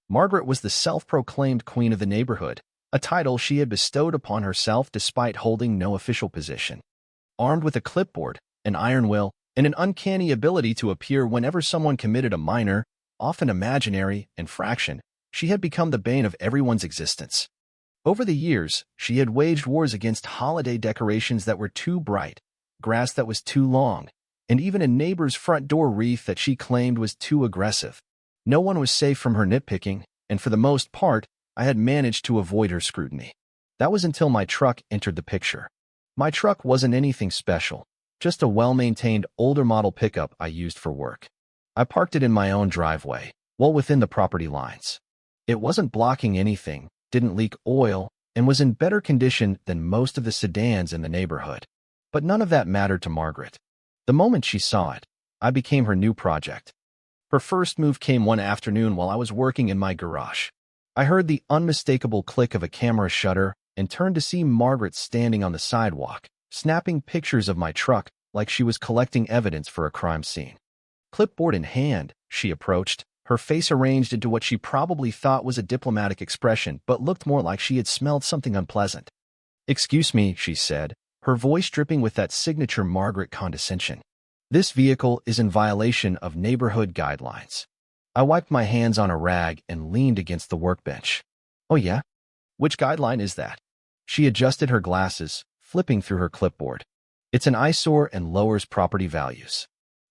Margaret was the self-proclaimed queen of the neighborhood, a title she had bestowed upon herself despite holding no official position. Armed with a clipboard, an iron will, and an uncanny ability to appear whenever someone committed a minor, often imaginary, infraction, she had become the bane of everyone's existence. Over the years, she had waged wars against holiday decorations that were too bright, grass that was too long, and even a neighbor's front door wreath that she claimed was too aggressive. No one was safe from her nitpicking, and for the most part, I had managed to avoid her scrutiny. That was until my truck entered the picture. My truck wasn't anything special, just a well-maintained older model pickup I used for work. I parked it in my own driveway, well within the property lines. It wasn't blocking anything, didn't leak oil, and was in better condition than most of the sedans in the neighborhood. But none of that mattered to Margaret. The moment she saw it, I became her new project. Her first move came one afternoon while I was working in my garage. I heard the unmistakable click of a camera shutter and turned to see Margaret standing on the sidewalk, snapping pictures of my truck like she was collecting evidence for a crime scene. Clipboard in hand, she approached, her face arranged into what she probably thought was a diplomatic expression but looked more like she had smelled something unpleasant. "Excuse me," she said, her voice dripping with that signature Margaret condescension. "This vehicle is in violation of neighborhood guidelines." I wiped my hands on a rag and leaned against the workbench. "Oh yeah? Which guideline is that?" She adjusted her glasses, flipping through her clipboard. "It's an eyesore and lowers property values."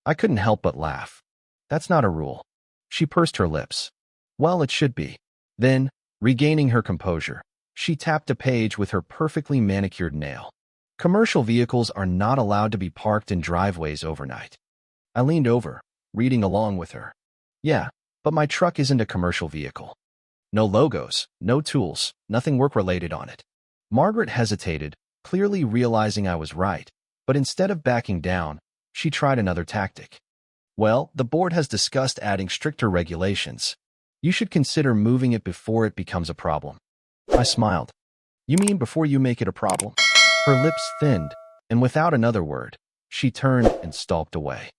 I couldn't help but laugh. "That's not a rule." She pursed her lips. "Well, it should be." Then, regaining her composure, she tapped a page with her perfectly manicured nail. "Commercial vehicles are not allowed to be parked in driveways overnight." I leaned over, reading along with her. "Yeah, but my truck isn't a commercial vehicle. No logos, no tools, nothing work-related on it." Margaret hesitated, clearly realizing I was right, but instead of backing down, she tried another tactic. "Well, the board has discussed adding stricter regulations. You should consider moving it before it becomes a problem." I smiled. "You mean before you make it a problem?" Her lips thinned, and without another word, she turned and stalked away.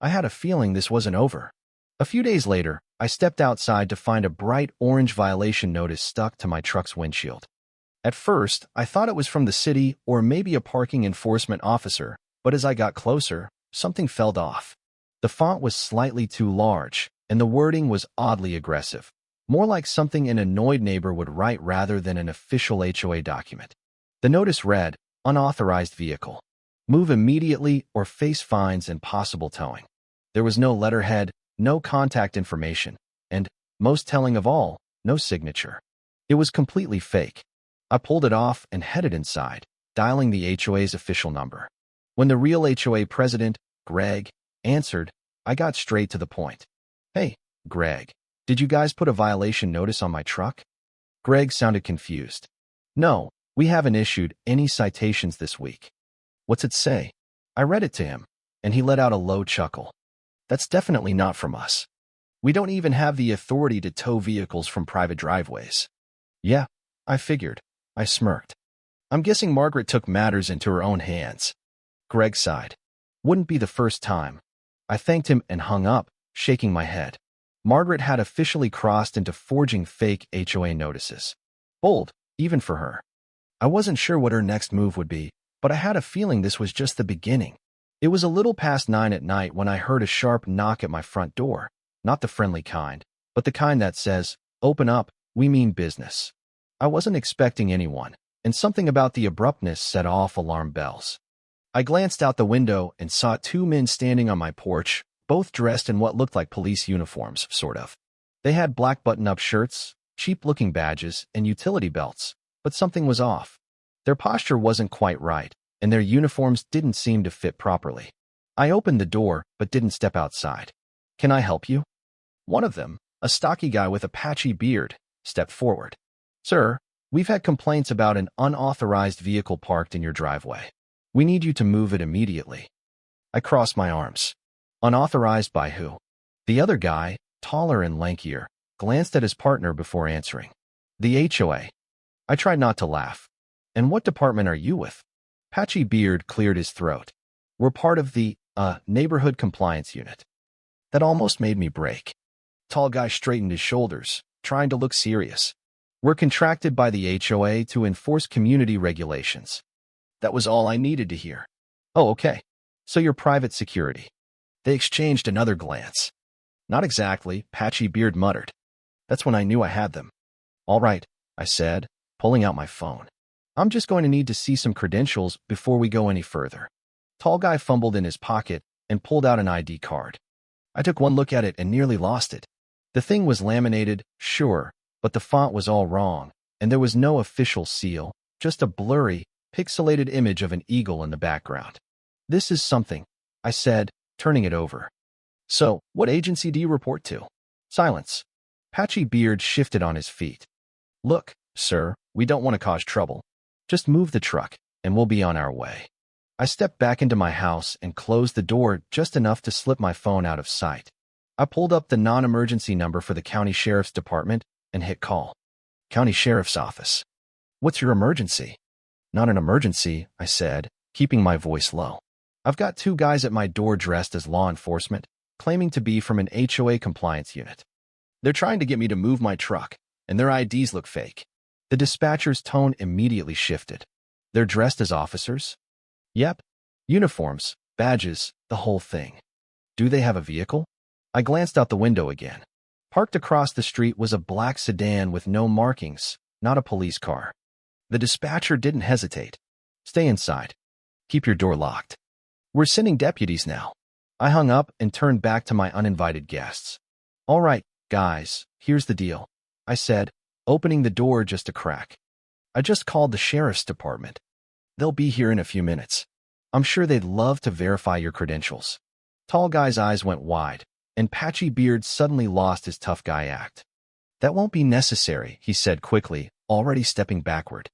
I had a feeling this wasn't over. A few days later, I stepped outside to find a bright orange violation notice stuck to my truck's windshield. At first, I thought it was from the city or maybe a parking enforcement officer, but as I got closer, something felt off. The font was slightly too large, and the wording was oddly aggressive, more like something an annoyed neighbor would write rather than an official HOA document. The notice read, "Unauthorized vehicle. Move immediately or face fines and possible towing." There was no letterhead, no contact information, and, most telling of all, no signature. It was completely fake. I pulled it off and headed inside, dialing the HOA's official number. When the real HOA president, Greg, answered, I got straight to the point. "Hey, Greg, did you guys put a violation notice on my truck?" Greg sounded confused. "No, we haven't issued any citations this week." "What's it say?" I read it to him, and he let out a low chuckle. "That's definitely not from us. We don't even have the authority to tow vehicles from private driveways." "Yeah, I figured." I smirked. "I'm guessing Margaret took matters into her own hands." Greg sighed. "Wouldn't be the first time." I thanked him and hung up, shaking my head. Margaret had officially crossed into forging fake HOA notices. Bold, even for her. I wasn't sure what her next move would be, but I had a feeling this was just the beginning. It was a little past 9 at night when I heard a sharp knock at my front door, not the friendly kind, but the kind that says, "Open up, we mean business." I wasn't expecting anyone, and something about the abruptness set off alarm bells. I glanced out the window and saw 2 men standing on my porch, both dressed in what looked like police uniforms, sort of. They had black button-up shirts, cheap-looking badges, and utility belts, but something was off. Their posture wasn't quite right, and their uniforms didn't seem to fit properly. I opened the door, but didn't step outside. "Can I help you?" One of them, a stocky guy with a patchy beard, stepped forward. "Sir, we've had complaints about an unauthorized vehicle parked in your driveway. We need you to move it immediately." I crossed my arms. "Unauthorized by who?" The other guy, taller and lankier, glanced at his partner before answering. "The HOA." I tried not to laugh. "And what department are you with?" Patchy Beard cleared his throat. "We're part of the, neighborhood compliance unit." That almost made me break. Tall guy straightened his shoulders. trying to look serious. We're contracted by the HOA to enforce community regulations. That was all I needed to hear. Oh, okay. So you're private security. They exchanged another glance. Not exactly, Patchy Beard muttered. That's when I knew I had them. All right, I said, pulling out my phone. I'm just going to need to see some credentials before we go any further. Tall guy fumbled in his pocket and pulled out an ID card. I took one look at it and nearly lost it. The thing was laminated, sure, but the font was all wrong, and there was no official seal, just a blurry, pixelated image of an eagle in the background. This is something, I said, turning it over. So, what agency do you report to? Silence. Patchy Beard shifted on his feet. Look, sir, we don't want to cause trouble. Just move the truck, and we'll be on our way. I stepped back into my house and closed the door just enough to slip my phone out of sight. I pulled up the non-emergency number for the county sheriff's department and hit call. County sheriff's office. What's your emergency? Not an emergency, I said, keeping my voice low. I've got two guys at my door dressed as law enforcement, claiming to be from an HOA compliance unit. They're trying to get me to move my truck, and their IDs look fake. The dispatcher's tone immediately shifted. They're dressed as officers? Yep. Uniforms, badges, the whole thing. Do they have a vehicle? I glanced out the window again. Parked across the street was a black sedan with no markings, not a police car. The dispatcher didn't hesitate. Stay inside. Keep your door locked. We're sending deputies now. I hung up and turned back to my uninvited guests. All right, guys, here's the deal, I said, opening the door just a crack. I just called the sheriff's department. They'll be here in a few minutes. I'm sure they'd love to verify your credentials. Tall guy's eyes went wide, and Patchy Beard suddenly lost his tough guy act. That won't be necessary, he said quickly, already stepping backward.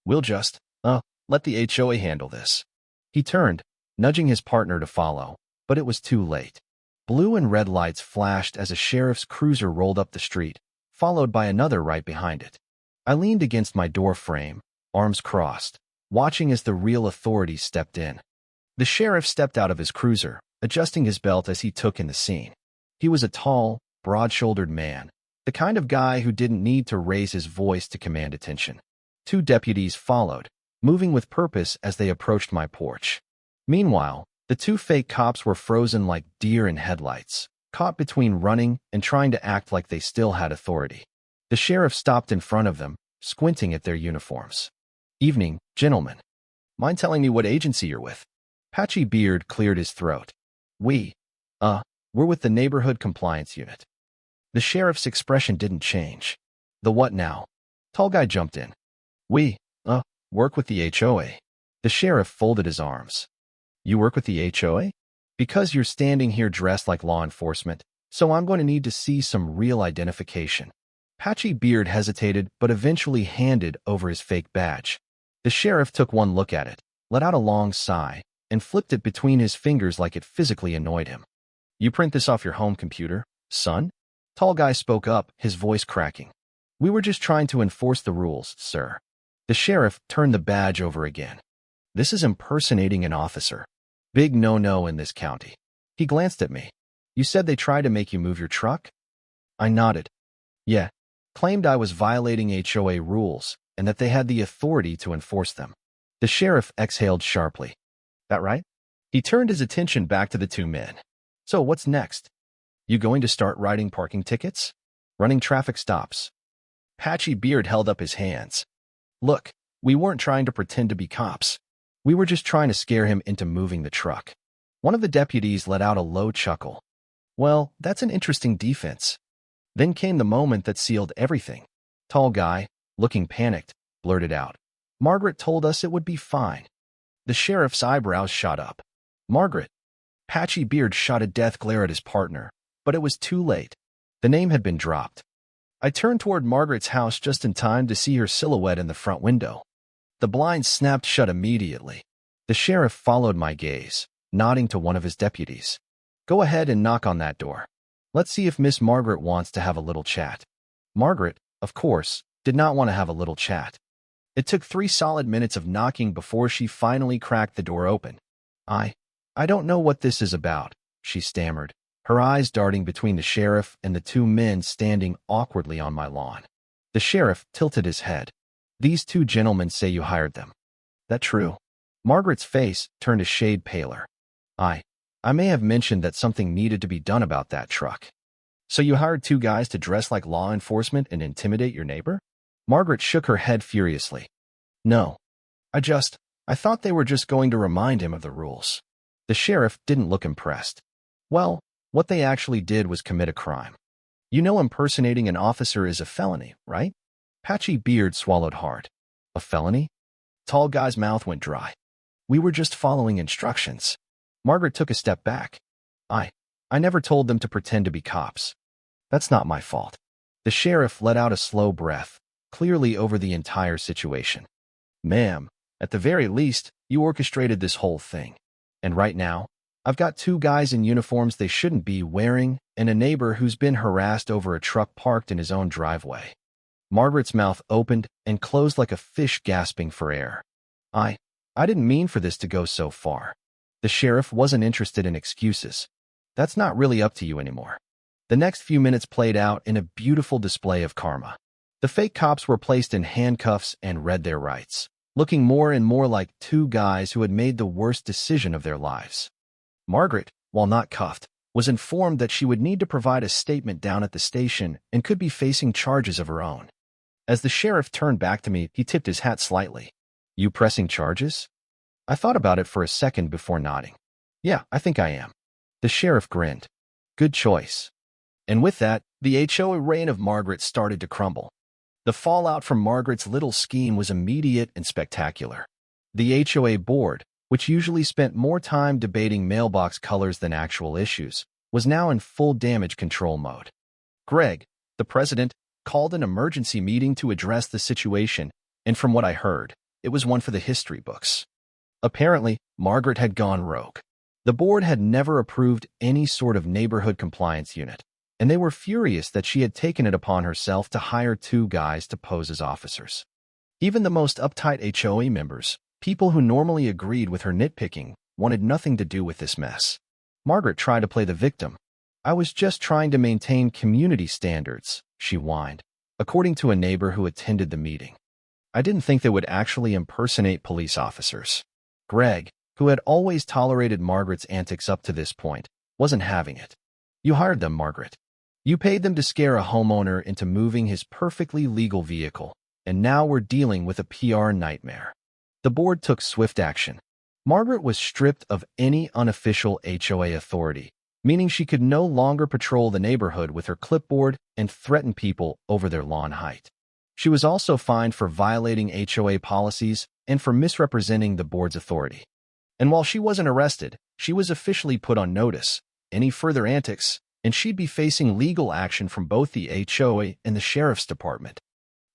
We'll just, let the HOA handle this. He turned, nudging his partner to follow, but it was too late. Blue and red lights flashed as a sheriff's cruiser rolled up the street, followed by another right behind it. I leaned against my door frame, arms crossed, watching as the real authorities stepped in. The sheriff stepped out of his cruiser, adjusting his belt as he took in the scene. He was a tall, broad-shouldered man, the kind of guy who didn't need to raise his voice to command attention. Two deputies followed, moving with purpose as they approached my porch. Meanwhile, the two fake cops were frozen like deer in headlights, caught between running and trying to act like they still had authority. The sheriff stopped in front of them, squinting at their uniforms. Evening, gentlemen. Mind telling me what agency you're with? Patchy Beard cleared his throat. We're with the neighborhood compliance unit. The sheriff's expression didn't change. The what now? Tall guy jumped in. We work with the HOA. The sheriff folded his arms. You work with the HOA? Because you're standing here dressed like law enforcement, so I'm going to need to see some real identification. Patchy Beard hesitated but eventually handed over his fake badge. The sheriff took one look at it, let out a long sigh, and flipped it between his fingers like it physically annoyed him. You print this off your home computer, son? Tall guy spoke up, his voice cracking. We were just trying to enforce the rules, sir. The sheriff turned the badge over again. This is impersonating an officer. Big no-no in this county. He glanced at me. You said they tried to make you move your truck? I nodded. Yeah. Claimed I was violating HOA rules and that they had the authority to enforce them. The sheriff exhaled sharply. That right? He turned his attention back to the two men. So what's next? You going to start writing parking tickets? Running traffic stops? Patchy Beard held up his hands. Look, we weren't trying to pretend to be cops. We were just trying to scare him into moving the truck. One of the deputies let out a low chuckle. Well, that's an interesting defense. Then came the moment that sealed everything. Tall guy, looking panicked, blurted out. Margaret told us it would be fine. The sheriff's eyebrows shot up. Margaret. Patchy Beard shot a death glare at his partner, but it was too late. The name had been dropped. I turned toward Margaret's house just in time to see her silhouette in the front window. The blinds snapped shut immediately. The sheriff followed my gaze, nodding to one of his deputies. Go ahead and knock on that door. Let's see if Miss Margaret wants to have a little chat. Margaret, of course, did not want to have a little chat. It took 3 solid minutes of knocking before she finally cracked the door open. I don't know what this is about, she stammered, her eyes darting between the sheriff and the two men standing awkwardly on my lawn. The sheriff tilted his head. "These two gentlemen say you hired them. That true?" Margaret's face turned a shade paler. I may have mentioned that something needed to be done about that truck. "So you hired two guys to dress like law enforcement and intimidate your neighbor?" Margaret shook her head furiously. "No. I thought they were just going to remind him of the rules." The sheriff didn't look impressed. "Well, what they actually did was commit a crime. You know impersonating an officer is a felony, right?" Patchy Beard swallowed hard. "A felony?" Tall guy's mouth went dry. "We were just following instructions." Margaret took a step back. I never told them to pretend to be cops. That's not my fault." The sheriff let out a slow breath, clearly over the entire situation. "Ma'am, at the very least, you orchestrated this whole thing. And right now, I've got two guys in uniforms they shouldn't be wearing and a neighbor who's been harassed over a truck parked in his own driveway." Margaret's mouth opened and closed like a fish gasping for air. I didn't mean for this to go so far." The sheriff wasn't interested in excuses. "That's not really up to you anymore." The next few minutes played out in a beautiful display of karma. The fake cops were placed in handcuffs and read their rights, looking more and more like two guys who had made the worst decision of their lives. Margaret, while not cuffed, was informed that she would need to provide a statement down at the station and could be facing charges of her own. As the sheriff turned back to me, he tipped his hat slightly. "You pressing charges?" I thought about it for a second before nodding. "Yeah, I think I am." The sheriff grinned. "Good choice." And with that, the HOA reign of Margaret started to crumble. The fallout from Margaret's little scheme was immediate and spectacular. The HOA board, which usually spent more time debating mailbox colors than actual issues, was now in full damage control mode. Greg, the president, called an emergency meeting to address the situation, and from what I heard, it was one for the history books. Apparently, Margaret had gone rogue. The board had never approved any sort of neighborhood compliance unit, and they were furious that she had taken it upon herself to hire two guys to pose as officers. Even the most uptight HOA members, people who normally agreed with her nitpicking, wanted nothing to do with this mess. Margaret tried to play the victim. "I was just trying to maintain community standards," she whined, according to a neighbor who attended the meeting. "I didn't think they would actually impersonate police officers." Greg, who had always tolerated Margaret's antics up to this point, wasn't having it. "You hired them, Margaret. You paid them to scare a homeowner into moving his perfectly legal vehicle, and now we're dealing with a PR nightmare." The board took swift action. Margaret was stripped of any unofficial HOA authority, meaning she could no longer patrol the neighborhood with her clipboard and threaten people over their lawn height. She was also fined for violating HOA policies and for misrepresenting the board's authority. And while she wasn't arrested, she was officially put on notice. Any further antics, and she'd be facing legal action from both the HOA and the sheriff's department.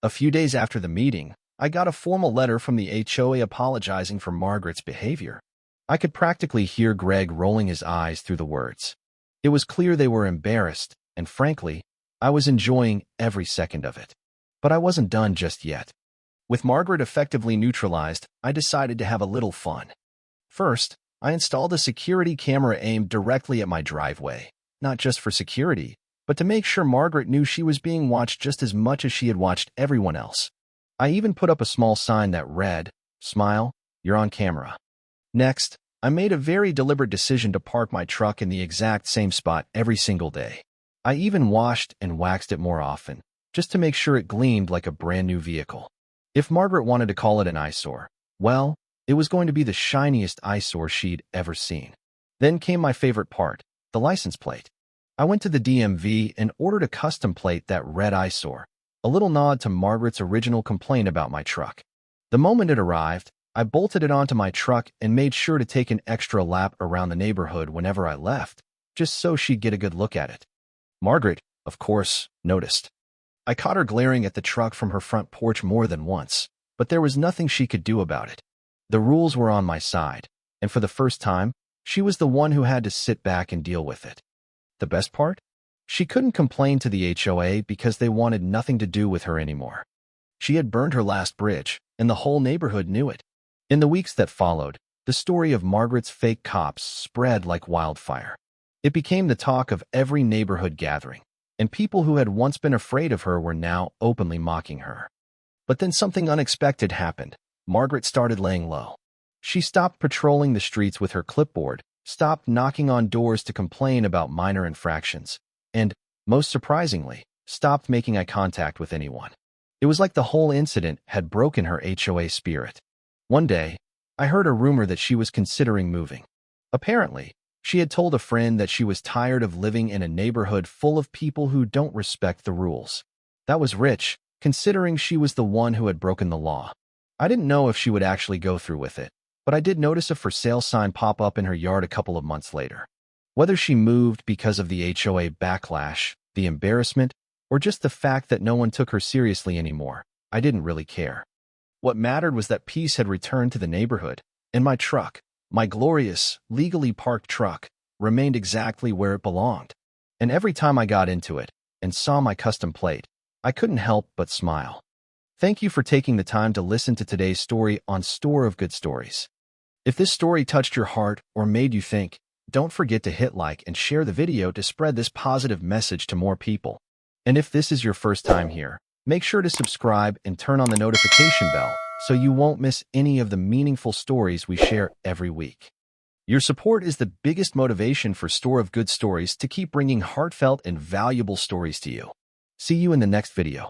A few days after the meeting, I got a formal letter from the HOA apologizing for Margaret's behavior. I could practically hear Greg rolling his eyes through the words. It was clear they were embarrassed, and frankly, I was enjoying every second of it. But I wasn't done just yet. With Margaret effectively neutralized, I decided to have a little fun. First, I installed a security camera aimed directly at my driveway, not just for security, but to make sure Margaret knew she was being watched just as much as she had watched everyone else. I even put up a small sign that read, "Smile, you're on camera." Next, I made a very deliberate decision to park my truck in the exact same spot every single day. I even washed and waxed it more often, just to make sure it gleamed like a brand new vehicle. If Margaret wanted to call it an eyesore, well, it was going to be the shiniest eyesore she'd ever seen. Then came my favorite part, the license plate. I went to the DMV and ordered a custom plate that read eyesore, a little nod to Margaret's original complaint about my truck. The moment it arrived, I bolted it onto my truck and made sure to take an extra lap around the neighborhood whenever I left, just so she'd get a good look at it. Margaret, of course, noticed. I caught her glaring at the truck from her front porch more than once, but there was nothing she could do about it. The rules were on my side, and for the first time, she was the one who had to sit back and deal with it. The best part? She couldn't complain to the HOA because they wanted nothing to do with her anymore. She had burned her last bridge, and the whole neighborhood knew it. In the weeks that followed, the story of Margaret's fake cops spread like wildfire. It became the talk of every neighborhood gathering, and people who had once been afraid of her were now openly mocking her. But then something unexpected happened. Margaret started laying low. She stopped patrolling the streets with her clipboard, stopped knocking on doors to complain about minor infractions, and, most surprisingly, stopped making eye contact with anyone. It was like the whole incident had broken her HOA spirit. One day, I heard a rumor that she was considering moving. Apparently, she had told a friend that she was tired of living in a neighborhood full of people who don't respect the rules. That was rich, considering she was the one who had broken the law. I didn't know if she would actually go through with it, but I did notice a for sale sign pop up in her yard a couple of months later. Whether she moved because of the HOA backlash, the embarrassment, or just the fact that no one took her seriously anymore, I didn't really care. What mattered was that peace had returned to the neighborhood, and my truck, my glorious, legally parked truck, remained exactly where it belonged. And every time I got into it and saw my custom plate, I couldn't help but smile. Thank you for taking the time to listen to today's story on Store of Good Stories. If this story touched your heart or made you think, don't forget to hit like and share the video to spread this positive message to more people. And if this is your first time here, make sure to subscribe and turn on the notification bell so you won't miss any of the meaningful stories we share every week. Your support is the biggest motivation for Store of Good Stories to keep bringing heartfelt and valuable stories to you. See you in the next video.